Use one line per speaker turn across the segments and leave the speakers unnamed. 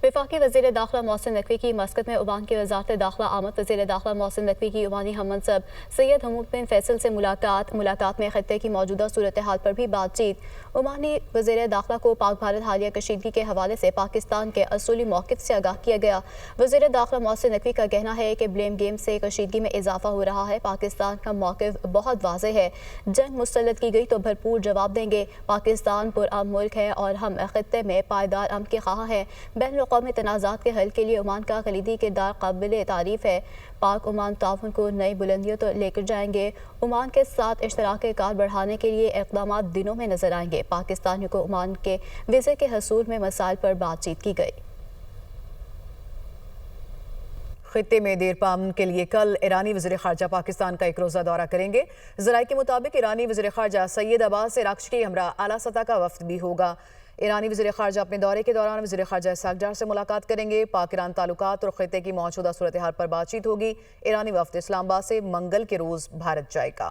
वफाकी वज़ीर दाखिला मोहसिन नकवी की मस्कत में ओमान की वज़ारत दाखिला आमद वज़ीर दाखिला मोहसिन नकवी की ओमानी हम मनसब सैयद हमूद बिन फैसल से मुलाकात में खत्ते की मौजूदा सूरत हाल पर भी बातचीत। ओमानी वज़ीर दाखिला को पाक भारत हालिया कशीदगी के हवाले से पाकिस्तान के असूली मौक़िफ़ से आगाह किया गया। वज़ीर दाखिला मोहसिन नकवी का कहना है कि ब्लेम गेम से कशीदगी में इजाफा हो रहा है। पाकिस्तान का मौक़िफ़ बहुत वाज़ेह है, जंग मुस्तलद की गई तो भरपूर जवाब देंगे। पाकिस्तान पुरअमन मुल्क है और हम खत्ते में पायदार अमन के ख़्वाह हैं। बैनुल-अक़वामी तनाज़ात के हल के लिए ओमान का कलीदी किरदार काबिल तारीफ़ है। पाक ओमान ताउन को नई बुलंदियों तो लेकर जाएंगे। ओमान के साथ इश्तराक कार बढ़ाने के लिए इक़दामात दिनों में नजर आएंगे। पाकिस्तानियों को ओमान के वीज़े के हसूल में मसाइल पर बातचीत की गई।
खित्ते में देर पामन के लिए कल ईरानी वज़ीर ख़ारजा पाकिस्तान का एक रोज़ा दौरा करेंगे। ज़राए के मुताबिक ईरानी वज़ीर ख़ारजा सैयद अब्बास इराक़ची के हमरा आला सतह का वफ़द भी होगा। ईरानी वज़ीर ख़ारजा अपने दौरे के दौरान वज़ीर ख़ारजा इसहाक़ डार से मुलाकात करेंगे। पाक ईरान ताल्लुकात और खित्ते की मौजूदा सूरत हाल पर बातचीत होगी। ईरानी वफ़द इस्लामाबाद से मंगल के रोज़ भारत जाएगा।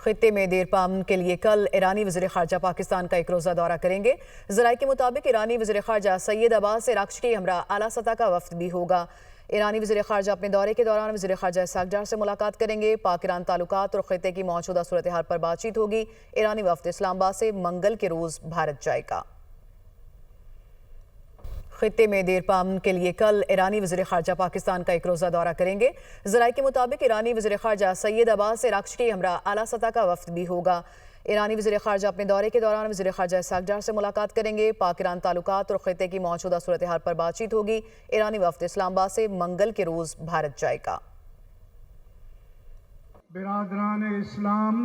खित्ते में देर पामन के लिए कल ईरानी वज़ीर ख़ारजा पाकिस्तान का एक रोज़ा दौरा करेंगे। ज़राए के मुताबिक ईरानी वज़ीर ख़ारजा सैयद अब्बास इराक़ची के हमरा आला सतह का वफ़द भी होगा। ईरानी वज़ीर ख़ारजा अपने दौरे के दौरान वज़ीर ख़ारजा इसहाक़ डार से मुलाकात करेंगे। पाक ईरान ताल्लुकात और खित्ते की मौजूदा सूरत हाल पर बातचीत होगी। ईरानी वफ़द इस्लामाबाद से मंगल के रोज़ भारत जाएगा। खित्ते में देर पामन के लिए कल ईरानी वज़ीर ख़ारजा पाकिस्तान का एक रोज़ा दौरा करेंगे। ज़राए के मुताबिक ईरानी वज़ीर ख़ारजा सैयद अब्बास इराक़ची के हमरा आला सतह का वफ़द भी होगा। ईरानी वज़ीर ख़ारजा अपने दौरे के दौरान वज़ीर ख़ारजा इसहाक़ डार से मुलाकात करेंगे। पाक ईरान ताल्लुकात और खित्ते की मौजूदा सूरत हाल पर बातचीत होगी। ईरानी वफ़द इस्लामाबाद से मंगल के रोज़ भारत जाएगा।
बिरादरान इस्लाम,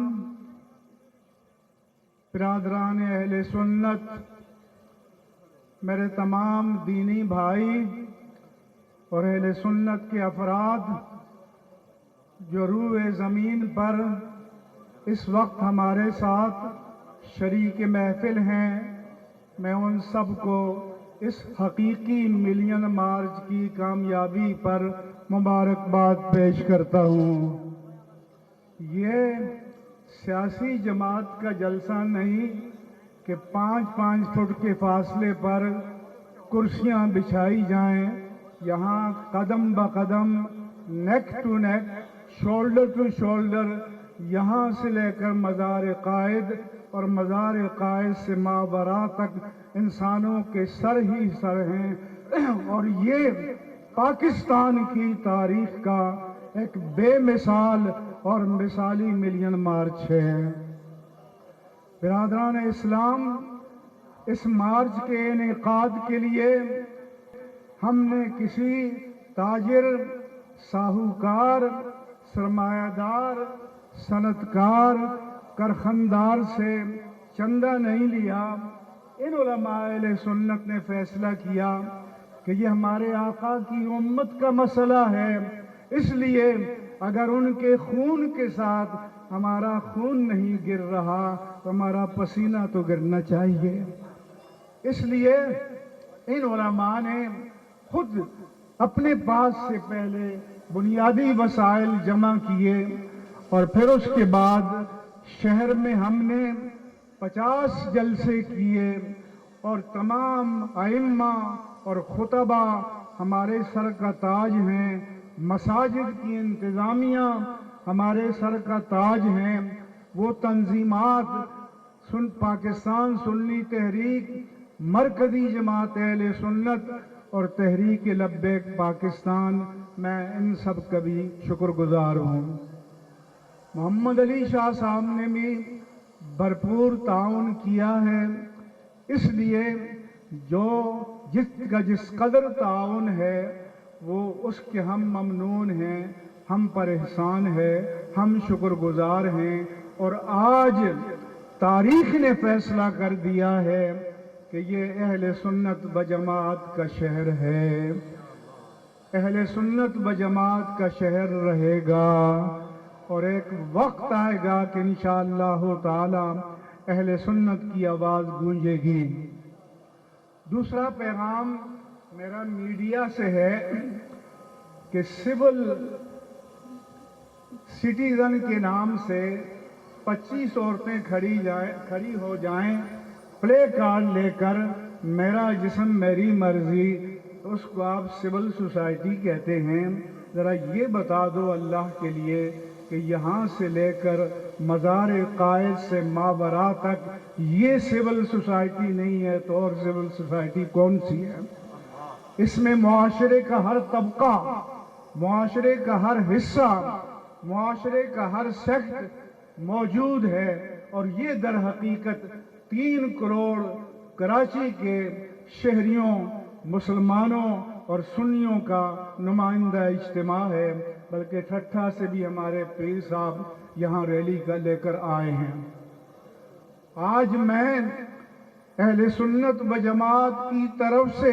बिरादरान अहले सुन्नत, मेरे तमाम दीनी भाई और अहले सुन्नत के अफराद जो रूए ज़मीन पर इस वक्त हमारे साथ शरीक महफिल हैं, मैं उन सब को इस हकीकी मिलियन मार्च की कामयाबी पर मुबारकबाद पेश करता हूँ। ये सियासी जमात का जलसा नहीं कि 5-5 फुट के फासले पर कुर्सियाँ बिछाई जाएं। यहाँ कदम ब कदम, neck to neck, shoulder to shoulder, यहाँ से लेकर मज़ार कायद और मज़ार कायद से मावरा तक इंसानों के सर ही सर हैं। और ये पाकिस्तान की तारीख का एक बेमिसाल और मिसाली मिलियन मार्च है। बिरादरान इस्लाम, इस मार्च के इनेकाद के लिए हमने किसी ताजिर, साहूकार, सरमायादार, सनतकार, करखनदार से चंदा नहीं लिया। इन उलमाए सुन्नत ने फैसला किया कि ये हमारे आका की उम्मत का मसला है, इसलिए अगर उनके खून के साथ हमारा खून नहीं गिर रहा तो हमारा पसीना तो गिरना चाहिए। इसलिए इन उलमा ने खुद अपने पास से पहले बुनियादी वसाइल जमा किए और फिर उसके बाद शहर में हमने 50 जलसे किए और तमाम आइम्मा और खुतबा हमारे सर का ताज हैं, मसाजिद की इंतज़ामिया हमारे सर का ताज हैं। वो तंजीमात पाकिस्तान सुन्नी तहरीक, मरकज़ी जमात अहले सुन्नत और तहरीक लब्बैक पाकिस्तान, मैं इन सब का भी शुक्रगुजार हूँ। मोहम्मद अली शाह साहब ने भी भरपूर ताउन किया है, इसलिए जिस कदर ताउन है वो उसके हम ममनून हैं, हम पर एहसान है, हम शुक्रगुजार हैं। और आज तारीख ने फैसला कर दिया है कि ये अहले सुन्नत व जमात का शहर है, अहले सुन्नत व जमात का शहर रहेगा। और एक वक्त आएगा कि इंशाअल्लाह ताला अहले सुन्नत की आवाज़ गूंजेगी। दूसरा पैगाम मेरा मीडिया से है कि सिविल सिटीज़न के नाम से 25 औरतें खड़ी हो जाएं प्ले कार्ड लेकर मेरा जिस्म मेरी मर्जी, उसको आप सिविल सोसाइटी कहते हैं। ज़रा ये बता दो अल्लाह के लिए कि यहाँ से लेकर मज़ार कायद से मावरा तक ये सिविल सोसाइटी नहीं है तो और सिविल सोसाइटी कौन सी है? इसमें मुआशरे का हर तबका, मुआशरे का हर हिस्सा, मुआशरे का हर सेक्ट मौजूद है। और ये दर हकीकत 3 करोड़ कराची के शहरियों, मुसलमानों और सुन्नियों का नुमाइंदा इज्तिमा है। बल्कि ठट्ठा से भी हमारे पीर साहब यहाँ रैली का लेकर आए हैं। आज मैं अहले सुन्नत व जमात की तरफ से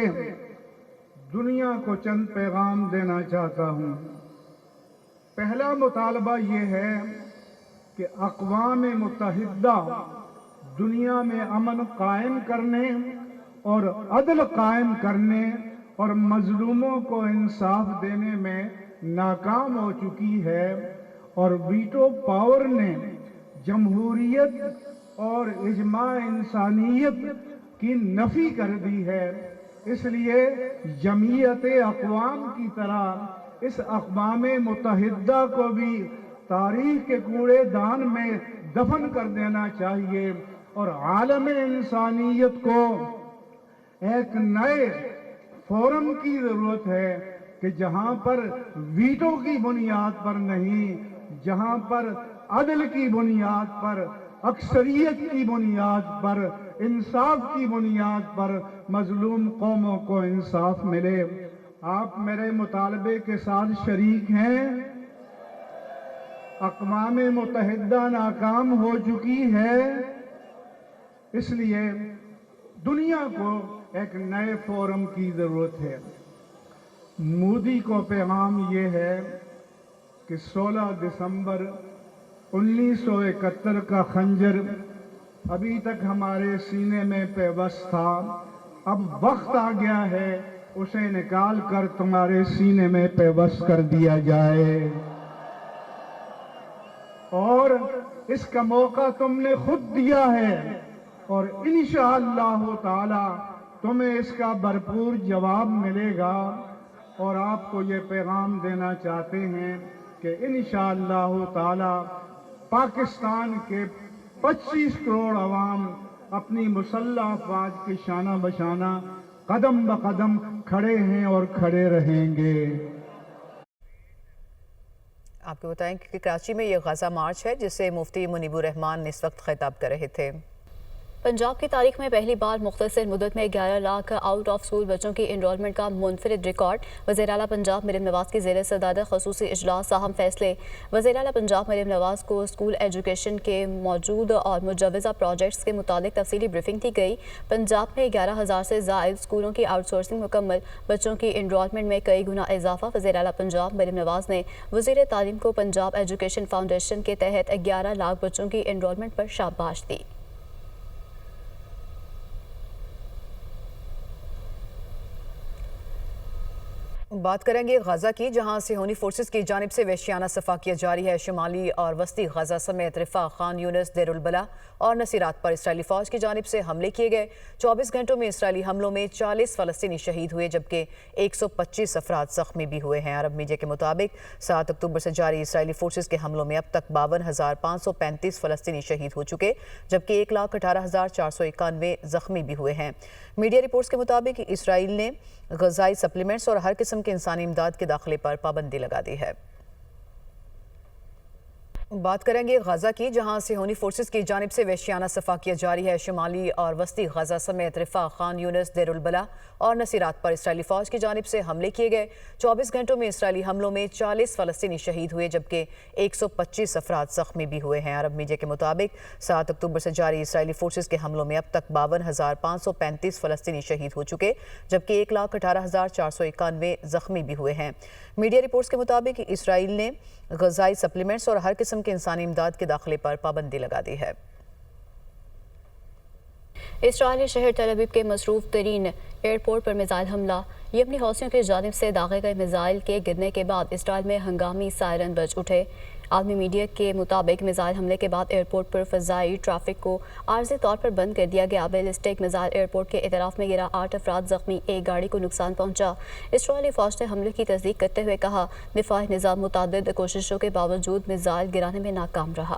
दुनिया को चंद पैगाम देना चाहता हूँ। पहला मुतालबा ये है कि अक़वाम मुत्तहिदा दुनिया में अमन कायम करने और अदल कायम करने और मजलूमों को इंसाफ देने में नाकाम हो चुकी है और वीटो पावर ने जमहूरियत और इजमा इंसानियत की नफी कर दी है। इसलिए जमीयत अक़वाम की तरह इस अक़वाम मुत्तहिदा को भी तारीख के कूड़ेदान में दफन कर देना चाहिए और आलम इंसानियत को एक नए फोरम की ज़रूरत है कि जहाँ पर वीटो की बुनियाद पर नहीं, जहाँ पर अदल की बुनियाद पर, अक्सरियत की बुनियाद पर, इंसाफ की बुनियाद पर मजलूम कौमों को इंसाफ मिले। आप मेरे मुतालबे के साथ शरीक हैं। अक़वाम मुत्तहिदा नाकाम हो चुकी है, इसलिए दुनिया को एक नए फोरम की ज़रूरत है। मोदी को पैगाम ये है कि 16 दिसंबर 1971 का खंजर अभी तक हमारे सीने में पेवस्त था। अब वक्त आ गया है उसे निकाल कर तुम्हारे सीने में पेवस्त कर दिया जाए और इसका मौका तुमने खुद दिया है और इंशाअल्लाह ताला तुम्हें इसका भरपूर जवाब मिलेगा। और आपको ये पैगाम देना चाहते हैं कि इंशाअल्लाह ताला पाकिस्तान के 25 करोड़ अवाम अपनी मुसल्लह अफवाज की शाना बशाना कदम ब कदम खड़े हैं और खड़े रहेंगे।
आपको बताएं कि कराची में ये गज़ा मार्च है जिसे मुफ्ती मुनीबुर रहमान इस वक्त खिताब कर रहे थे।
पंजाब की तारीख में पहली बार मुख्तसर मुद्दत में 11 लाख आउट ऑफ स्कूल बच्चों की इनरोलमेंट का मुनफरिद रिकॉर्ड। वज़ीर आला पंजाब मरीम नवाज़ की ज़ेर सदारत ख़ुसूसी इजलास अहम फैसले। वज़ीर आला पंजाब मरीम नवाज़ को स्कूल एजुकेशन के मौजूद और मुजवज़ा प्रोजेक्ट्स के मुतालिक तफसीली ब्रीफिंग दी गई। पंजाब में 11,000 से ज़ायद स्कूलों की आउटसोर्सिंग मुकम्मल, बच्चों की इनरोलमेंट में कई गुना इजाफा। वज़ीर आला पंजाब मरीम नवाज़ ने वज़ीर तालीम को पंजाब एजुकेशन फाउंडेशन के तहत 11 लाख बच्चों की इनरोलमेंट पर शाबाश दी।
बात करेंगे गजा की, जहां सिहोनी फोर्सेस की जानिब से वहशियाना सफाकियत जारी है। शुमाली और वस्ती गजा समेत रिफाक, खान यूनिस, देरुल बला और नसीरात पर इसराइली फौज की जानिब से हमले किए गए। 24 घंटों में इसराइली हमलों में 40 फ़लस्तीनी शहीद हुए जबकि 125 अफराद जख्मी भी हुए हैं। अरब मीडिया के मुताबिक 7 अक्टूबर से जारी इसराइली फोर्सेस के हमलों में अब तक 52,535 फ़लस्तीनी शहीद हो चुके जबकि 1,18,491 जख्मी भी हुए हैं। मीडिया रिपोर्ट्स के मुताबिक इसराइल ने ग़ज़ाई सप्लीमेंट्स और हर किस्म के इंसानी इमदाद के दाखिले पर पाबंदी लगा दी है। बात करेंगे गजा की, जहां सिहोनी फोर्सेस की जानिब से वहशियाना सफाकियत जारी है। शुमाली और वस्ती गजा समेत रिफाक, खान यूनिस, देरुल बला और नसीरात पर इसराइली फौज की जानिब से हमले किए गए। 24 घंटों में इसराइली हमलों में 40 फ़लस्तीनी शहीद हुए जबकि 125 अफराद जख्मी भी हुए हैं। अरब मीडिया के मुताबिक 7 अक्टूबर से जारी इसराइली फोर्सेस के हमलों में अब तक 52,535 फ़लस्तीनी शहीद हो चुके जबकि 1,18,491 जख्मी भी हुए हैं। मीडिया रिपोर्ट्स के मुताबिक इसराइल ने ग़ज़ाई सप्लीमेंट्स और हर किस्म के इंसानी इमदाद के दाखिले पर पाबंदी लगा दी है।
इसराइली शहर तेल अवीव के मसरूफ तरीन एयरपोर्ट पर मिसाइल हमला। यमनी हौसियों की जानिब से दागे गए मिसाइल के गिरने के बाद इसराइल में हंगामी सायरन बज उठे। عالمی میڈیا کے مطابق میزائل حملے کے بعد ایئرپورٹ پر فضائی ٹریفک کو عارضی طور پر بند کر دیا گیا۔ بیلسٹک میزائل ایئرپورٹ کے اطراف میں گرا، 8 افراد زخمی، ایک گاڑی کو نقصان پہنچا۔ اسرائیلی فوج نے حملے کی تصدیق کرتے ہوئے کہا، دفاعی نظام متعدد کوششوں کے باوجود میزائل گرانے میں ناکام رہا۔